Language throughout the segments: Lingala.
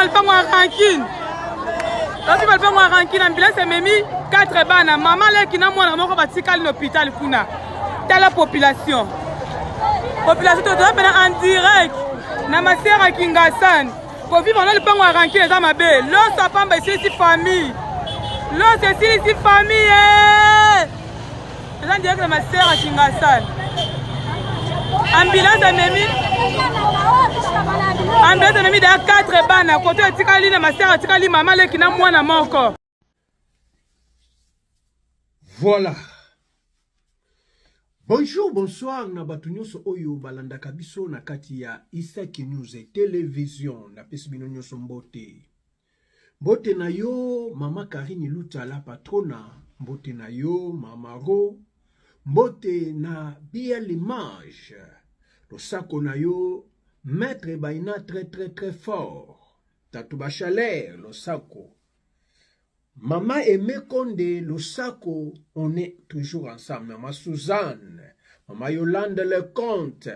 le pango à rancune. Lorsque le pango à rancune, ambulance est mis 4 bana. Maman là qui n'a moins mort va tirer l'hôpital kuna. Dans la population. Population tout en direct. Na ma sœur à Kingassan. Pour vivre dans le pango à rancune dans ma belle. L'on soit pas ici famille. L'on c'est ici famille. Je dirais que ma sœur à Kingassan. Ambulance est mis. Ambulance est mis dans 4 bana. Côté tikali na ma sœur tikali maman là qui n'a moins mort. Voilà. Bonjour, bonsoir, na batu nyonso oyo balanda kabiso na kati ya Isaki News Télévision na pesi bino nyonso mbote. Mbote na yo mama Karine Luta la patrona, mbote na yo mama Ro, mbote na Bia l'image. Lo sako na yo maître Baina très fort. Tatou Bachaler lo sako. Maman Aimé Condé, le Sako, on est toujours ensemble. Maman Suzanne, Maman Yolande Lecomte,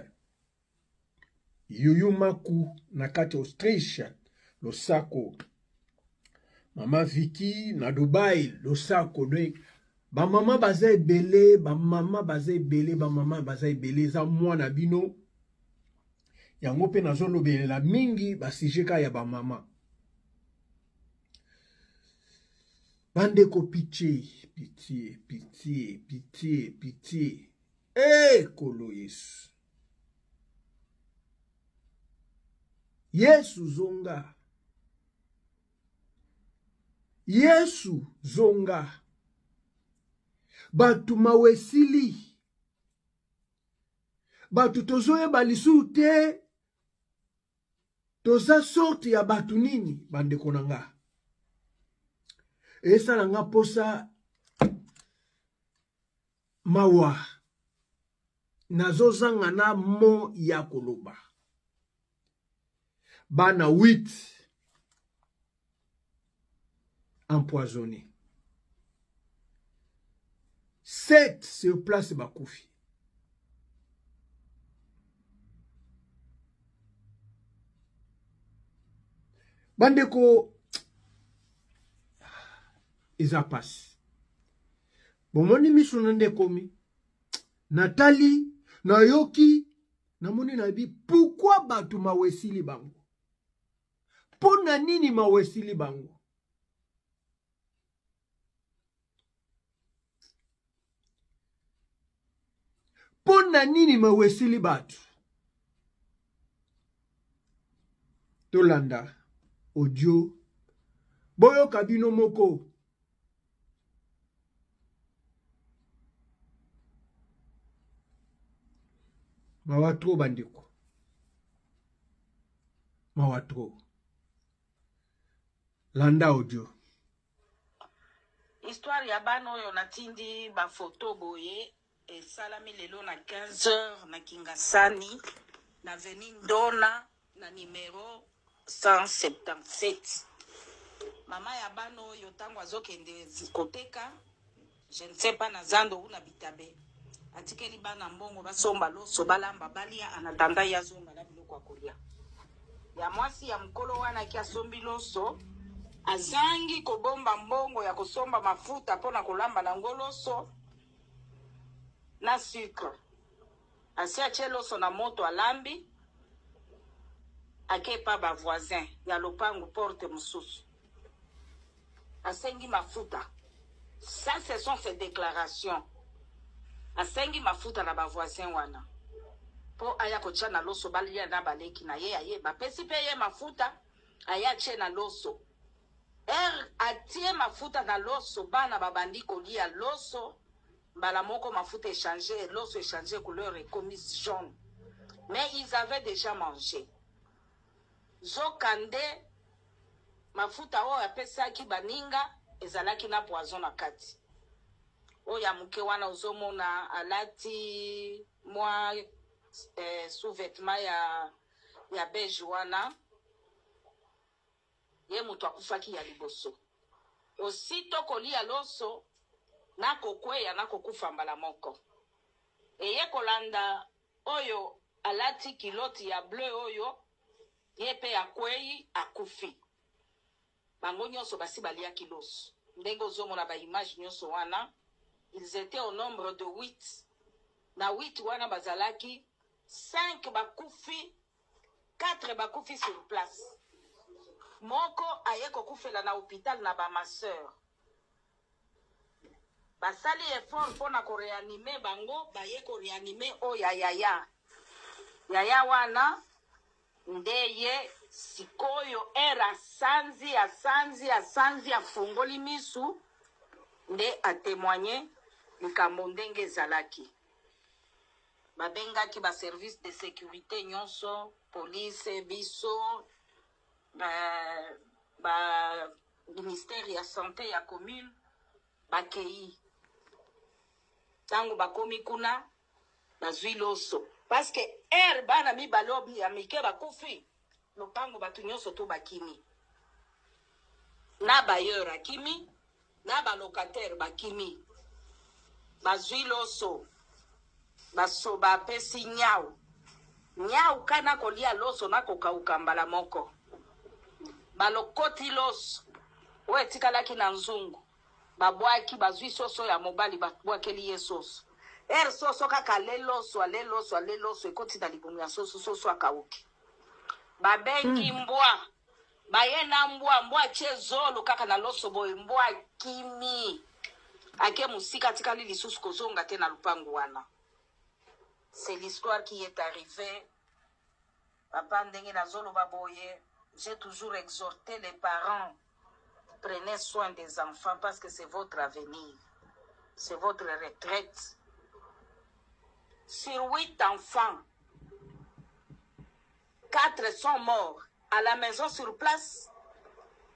Yuyu Maku, Nakati Autriche, le Sako. Maman Vicky, na Dubaï, le Sako. Ba maman bazay belé, ba maman bazay belé, ba maman bazay belé, za moi na bino. Yango pe na zolo belé la mingi, ba sijeka ya ba maman. Bandeko pitié. Eh, kolo Yesu. Yesu zonga. Yesu zonga. Batu mawesili. Batu tozoye balisu te. Toza sorti ya batu nini, bandeko nanga. Esa nanga posa mawa nazozanga na mo ya koloba bana 8 empoisonnés 7 sur place bakufi bandeko eza passe. Bomoni miso nande komi. Nathalie, Nayoki, namoni nabi, pourquoi batu mawesili bango? Pona nini mawesili bango? Pona nini mawesili batu? Tolanda, audio, boyo kabino moko. Mawatro bandiko. Mawatro. Landa audio. Histoire ya bano oyo natindi ba photo boye e salami lelo na 15h na Kingasani na Avenue Ndona na numéro 177. Mama ya bano oyo tango azokende koteka je ne sais pas na zando una bitabe. Atikeli bana mbongo basomba loso balamba balia anatanda ya zomba na biloko ya kolia. Ya mwasi ya mkolo wana kia sombi loso azangi kobomba mbongo ya kosomba mafuta pona kolamba na ngoloso na sucre. Asia cheloso na moto alambi akepa ba voisin ya lopango porte mususu. Asengi mafuta. Ça ce sont ses déclarations. Asengi mafuta na ba voisin wana. Po aya kocha na loso balia na baleki na ye aye ba pesi pe ye mafuta aya che na loso. Atie mafuta na loso bana babandi kolia loso bala moko mafuta échanger loso échanger couleur et commise jaune. Mais ils avaient déjà mangé. Zokande mafuta o apesa ki baninga ezalaki na poison na kati. Oya muke wana uzomona alati mwa sous-vêtement ya beige wana ye mutu akufaki ya liboso. Osito kolia loso na kokweya na kokufa mbala moko. Eye kolanda oyo alati kiloti ya bleu oyo ye pe akweyi akufi. bango nyonso basi baliaki loso ndenge ozomona baimage nyonso wana. Ils étaient au nombre de 8. Na 8 wana bazalaki 5 bakufi, 4 bakufi sur place. Moko aye kokufela na hôpital na ba ma sœur. Basali effort pona ko réanimer bango, baye ko réanimer o yaya. Yaya wana ndeye sikoyo era sanzi afungoli misu nde a témoigner likambo ndenge ezalaki. Babengaki ba service de sécurité nyonso, police biso, ba ministère ya santé ya commune bakei. Tango bakomi kuna bazwi loso parce que bana mibalobi ya mike bakufi lopango batu nyonso to bakimi. Na bailleur akimi, na ba locataire bakimi. Bazwi loso baso bapesi nyau kana kolia loso na kokauka mbala moko. Balokoti loso we tikalaki na nzungu babwaki bazwi soso ya mobali babwakeli ye soso soso kaka le loso ekoti na libumu ya soso akauki. Babengi mbwa baye na mbwa chezolo kaka na loso boye mbwa kimi ake musika tikali lisusu kozonga te na lupangu wana. C'est l'histoire qui est arrivée. Papa ndenge na zolo baboye, j'ai toujours exhorté les parents, prenez soin des enfants parce que c'est votre avenir, c'est votre retraite. Sur 8 enfants, 4 sont morts à la maison sur place.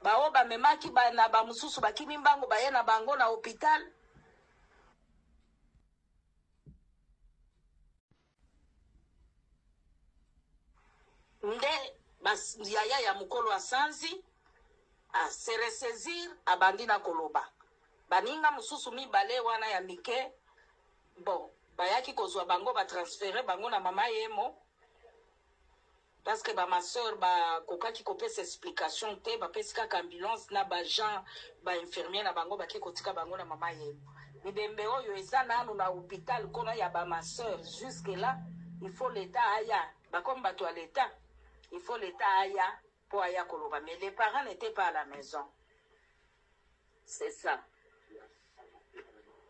Bao ba memaki ba na ba mususu bakimi mbango ba na bango na hôpital. Nde bas yaya ya mukolo asanzi a se ressaisir abandi na koloba. Baninga mususu mibale wana ya mike. Bon, bayaki kozwa bango ba transférer bango na mama yemo. Parce que ma soeur ba kokaki kopesa explication te ba pesika ambulance na ba gens ba infirmier na bango ba ke kotika bango na mama yemo. Mibembe oyo eza nanu na hôpital kono ya ba ma soeur jusque là il faut l'état aya ba comme bato à l'état il faut l'état aya pour aya koloba mais les parents n'étaient pas à la maison. C'est ça.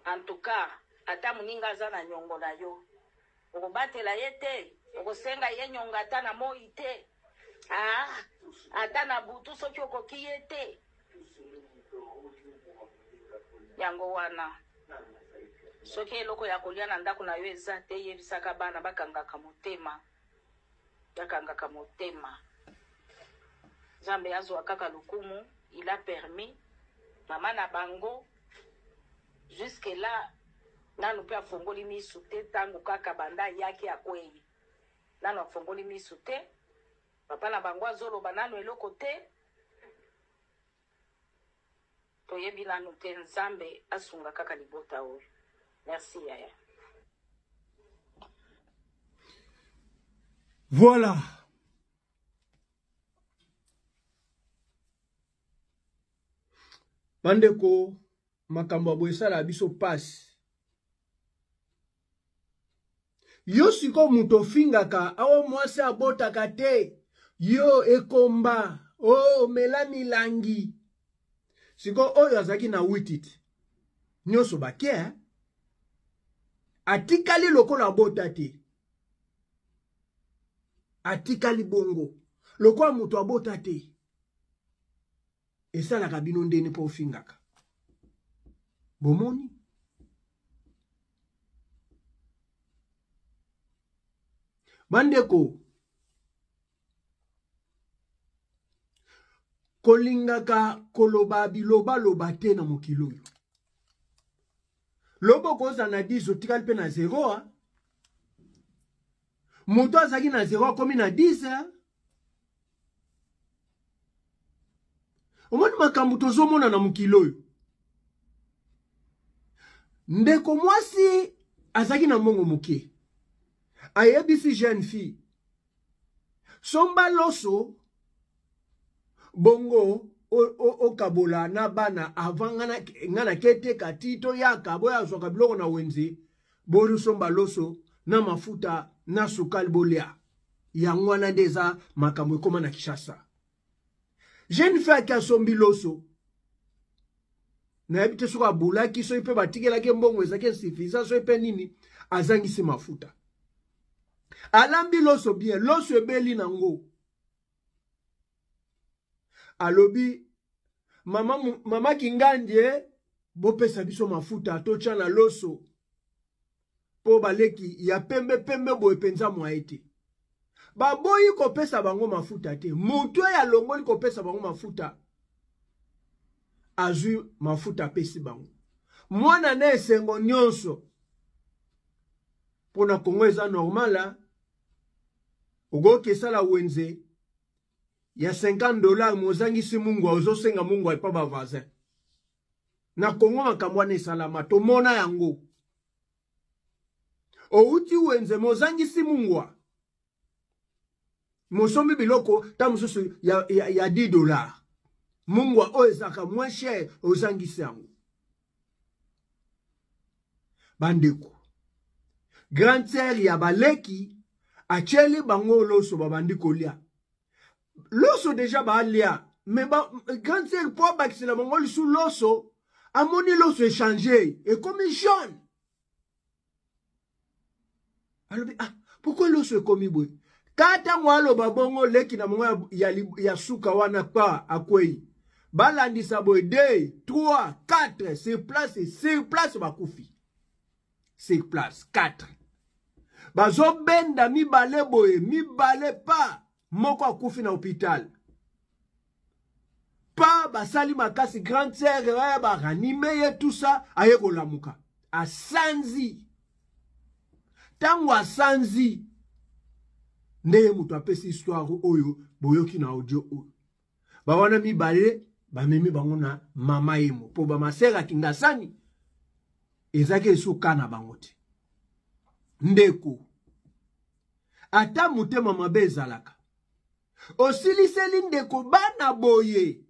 En tout cas ata muninga za na nyongo na yo okobatela yete okosenga ye nyonga ata na moi te ata na butu soki okoki ye te yango wana soki eloko ya kolia na ndako na yo eza te yebisaka bana bakangaka motema Nzambe azwa kaka lukumu il a permis mama na bango jusque là nanu pe afongoli misu te tango kaka banda yaki akwei nanu afongoli misu te papa na bango azoloba nanu eloko te toyebi nanu te Nzambe asunga kaka libota oyo. Merci yaya. Voilà. Bandeko makambo aboyesala biso passe. Yo siko muto fingaka awo mwasi abotaka te yo ekomba mela milangi siko oyo azaki na witit nyoso bakia atikali lokola abota te atikali bongo lokola muto abota te esalaka bino ndeni po fingaka bomoni. Bandeko kolingaka koloba biloba loba te na mokilo yo. Lobo koza na 10 otikali pe na 0 Moto azaki na 0 akomi na 10 Omoni makambo tozomona na mokilo yo. Ndeko mwasi azaki na mbongo moke. Ayebisi jeune fille somba loso bongo o kabola na bana avant ngana kete katito yaka boya zoka biloko na wenze boru somba loso na mafuta na sukali bolia ya ngwana deza makambo ekoma na Kishasa. Jeune fille qui a sombi loso na ebite suka bulaki so ipe batikela ke mbongo ezake suffisant so ipe nini azangisi mafuta alambi loso bien loso ebeli nango alobi mama kingandie bopesa biso mafuta tocha na loso po baleki ya pembe boye penza mwaete baboyi kopesa bango mafuta te mutu ya longoli kopesa bango mafuta azui mafuta pesi bango mwana na esengo nyonso pona Kongo eza normala ogokesala wenze ya $50 mozangisi mungu ozosenga mungu epa ba voisin na Kongo makambo na esalama tomona yango outi wenze mozangisi mungu mosombi biloko ta mususu ya $10 mungu o ezaka moins cher ozangisi yango bandeko grand sœur ya baleki acheli bango loso babandi kolia loso déjà balia mais grand sœur po bakisela bango lisu loso amoni loso échanger et comme jaune alors pourquoi loso est comme boy kata mwalo babongo leki na mongo ya suka wana pa akwei balandisa boy 2 3 4 sur place bakufi sur place 4 bazo benda mibale boye mibale pa moko akufi na hôpital pa basali makasi grande sœur ba ranime ye tout ça aye kolamuka asanzi tango asanzi ndeye mutu apesi histoire oyo boyoki na audio oyo bawana mibale bamemi bango na mama yemo po ba masera kingasani ezake esuka na bango te ndeko ata mutema mabe ezalaka osiliseli ndeko bana boye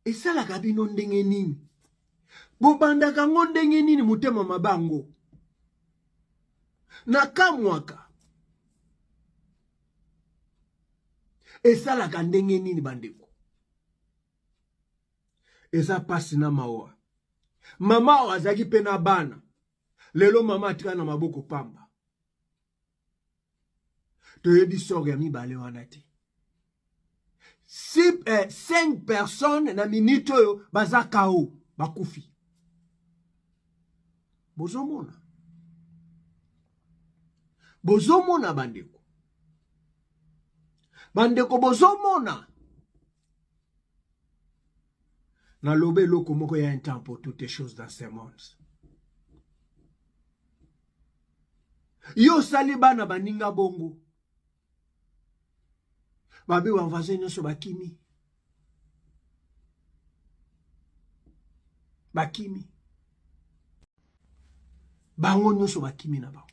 esalaka bino ndenge nini bobandaka ngo ndenge nini mutema mabango na kamwaka esalaka ndenge nini bandeko eza pasi na mawa mama wazaki pena bana lelo mama atika na maboko pamba toyebi sori ya mibale wana te 5 personnes na minute oyo baza kao bakufi bozomona bandeko bozomona na lobe loko moko ya un temps pour toutes les choses dans ce monde yo sali bana baninga bongo babe wa voisin nyonso bakimi bango nyonso bakimi na bango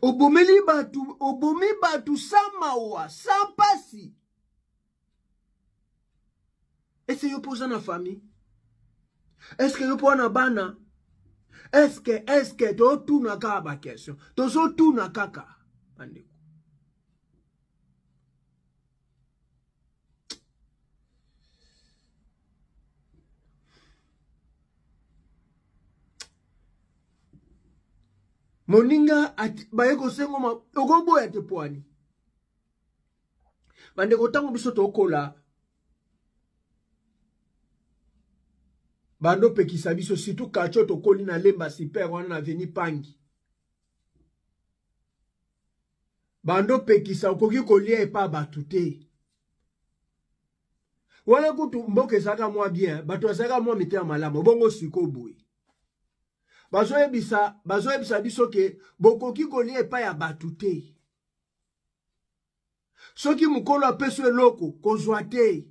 obomi batu sans mawa sans pasi est-ce yo poza na famille est-ce que yo po na bana est-ce que to tuna ka ba question to so tuna kaka bandeko moninga bayeko sengo ma ogobo ya tepwani bandeko tango biso tokola bando pekisa biso surtout kacho tokoli na lemba super wana na veni pangi bando pekisa okoki kolia epa batu te wala kutu mboke saka mwa bien bato saka mwa mitema malamu bongo siko boy bazoyebisa biso ke bokoki kolia epa ya batu te soki mukolo apeso eloko kozwa te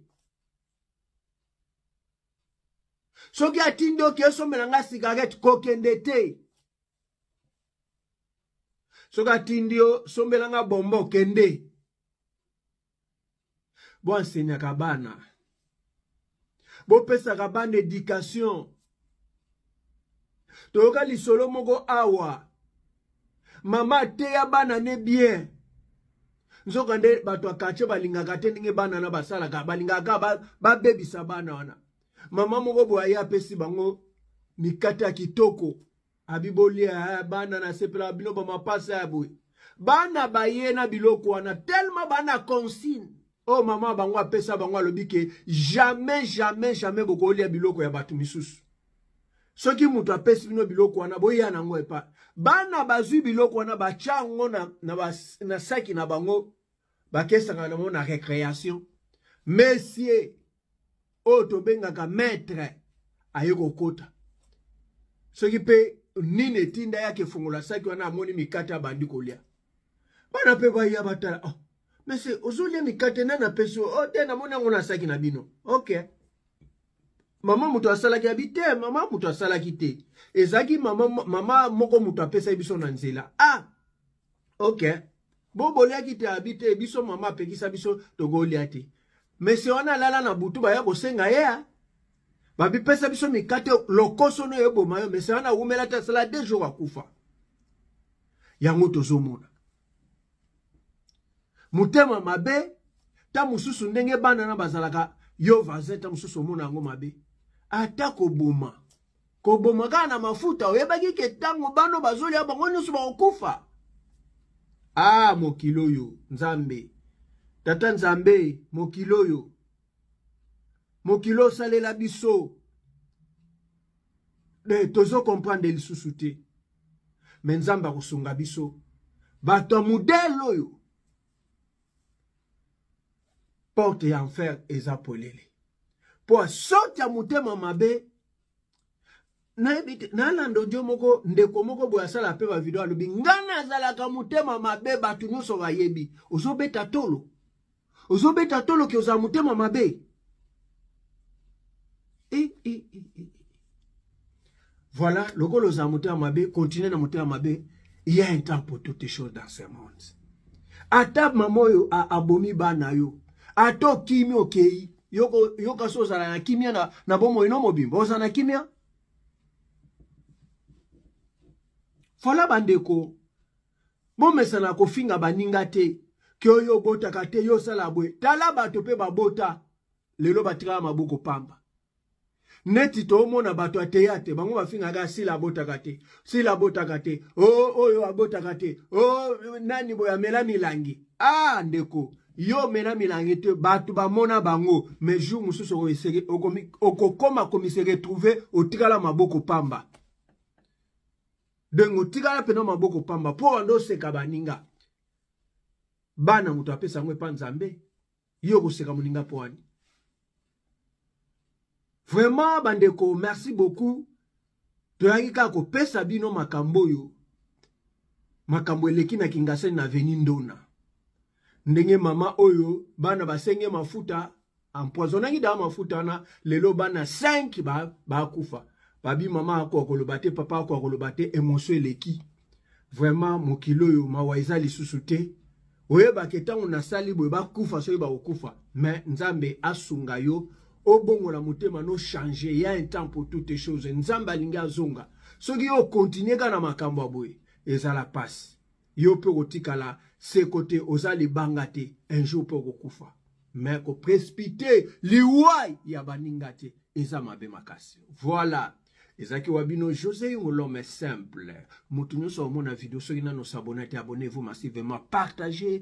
soki atindi oki esomela nga cigarette kokende te soka tindio sombelanga bombo kende bo enseigne kabana bo pesa kabana éducation toyoka lisolo moko awa mama te ya bana ne bien nzoka nde bato akache balingaka te ndenge bana na basalaka balingaka babebisa bana wana mama moko boye apesi bango mikate ya kitoko abibolia bana na sepela bino ba mapasa ya boye bana baye na biloko wana tellement bana consigne oh mama bango apesa bango alobi ke jamais bokolia biloko ya batu misusu soki mutu apesi bino biloko wana boya nango epa bana bazwi biloko wana bachango na saki na bango bakesanga na mona récréation monsieur o to bengaka maître ayeko kota soki pe nini tinda yake fungola saki wana amoni mikate abandi kolia bana pe baya batala oh monsieur ozolia mikate nana peso oh te na mona ngona saki na bino okay mama mutu asalaki abite mama mutu asalaki te ezaki mama moko mutu apesa biso na nzela ah okay boliaki te abite biso mama apekisa biso togolia te monsieur wana lala na butu baya kosenga ye babi pesa biso mikate lokoso no yebo mayo monsieur wana umela ta sala 2 jours akufa yango tozomona mutema mabe ta mususu ndenge bana na bazalaka yo vazeta mususu mona ngo mabe ata koboma kana mafuta oyebaki ke tango bano bazoli ya bango nyonso bakokufa ah mokilo yo nzambe tata nzambe mokilo yo mokilo salela biso tozo comprendre lisusu te me nzambe akosunga biso bato modelo yo porte ya enfer eza polele po sorti ya mutema mabe na lando dio moko ndeko moko boya sala pe ba video alobi ngana azalaka mutema mabe batu nyonso bayebi ozobeta tolo ki oza mutema mabe voilà lokolo oza mutema mabe continue na mutema mabe il y a un temps pour toutes les choses dans ce monde ata mamoyo abomi bana yo ato kimi okei yoko so zala na kimia na bomo ino mobimbo oza na kimia fola bandeko bomesa na kofinga baninga te kyo yo bota kate yo sala bwe tala bato pe babota lelo batika maboko pamba neti to mona bato ateyate bango bafinga ga sila bota kate oh yo abota kate oh nani boya mela milangi ah ndeko yo mena milangi te batu ba mona bango mais jour mususu okokoma komise retrouver otikala maboko pamba dengo tikala pena maboko pamba po ando seka baninga bana mutu apesa ngwe pa nzambe yo koseka moninga po ani vraiment bandeko merci beaucoup toyaki ka ko pesa bino makambo yo makambo eleki na Kingasani na Avenue Ndona ndenge mama oyo bana basenge mafuta empoisonnangi da mafuta na lelo bana 5 ba kufa babi mama ko kolobate papa ko kolobate émotion eleki vraiment mokilo yo mawaiza lisusu te oyeba ketango na sali boye ba kufa so ba okufa mais nzambe asunga yo obongola mutema no changer ya un temps pour toutes les choses nzambe alinga zonga soki yo continuer kana makambo boye ezala passe yo pe kotikala se côté ozali bangate un jour pe kokufa mais ko précipiter liwai ya baningate eza mabe makasi voilà ezaki wabino José l'homme simple mutu nyonso mona video soki nano s'abonner te abonnez-vous massivement partagez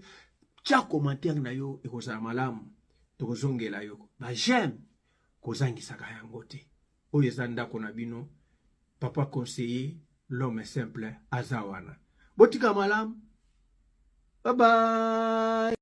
tia commentaire na yo ekozala malamu tokozongela yo ba j'aime kozangisaka yango te oyo eza ndako na bino papa conseiller l'homme simple azawana botika malamu bye bye.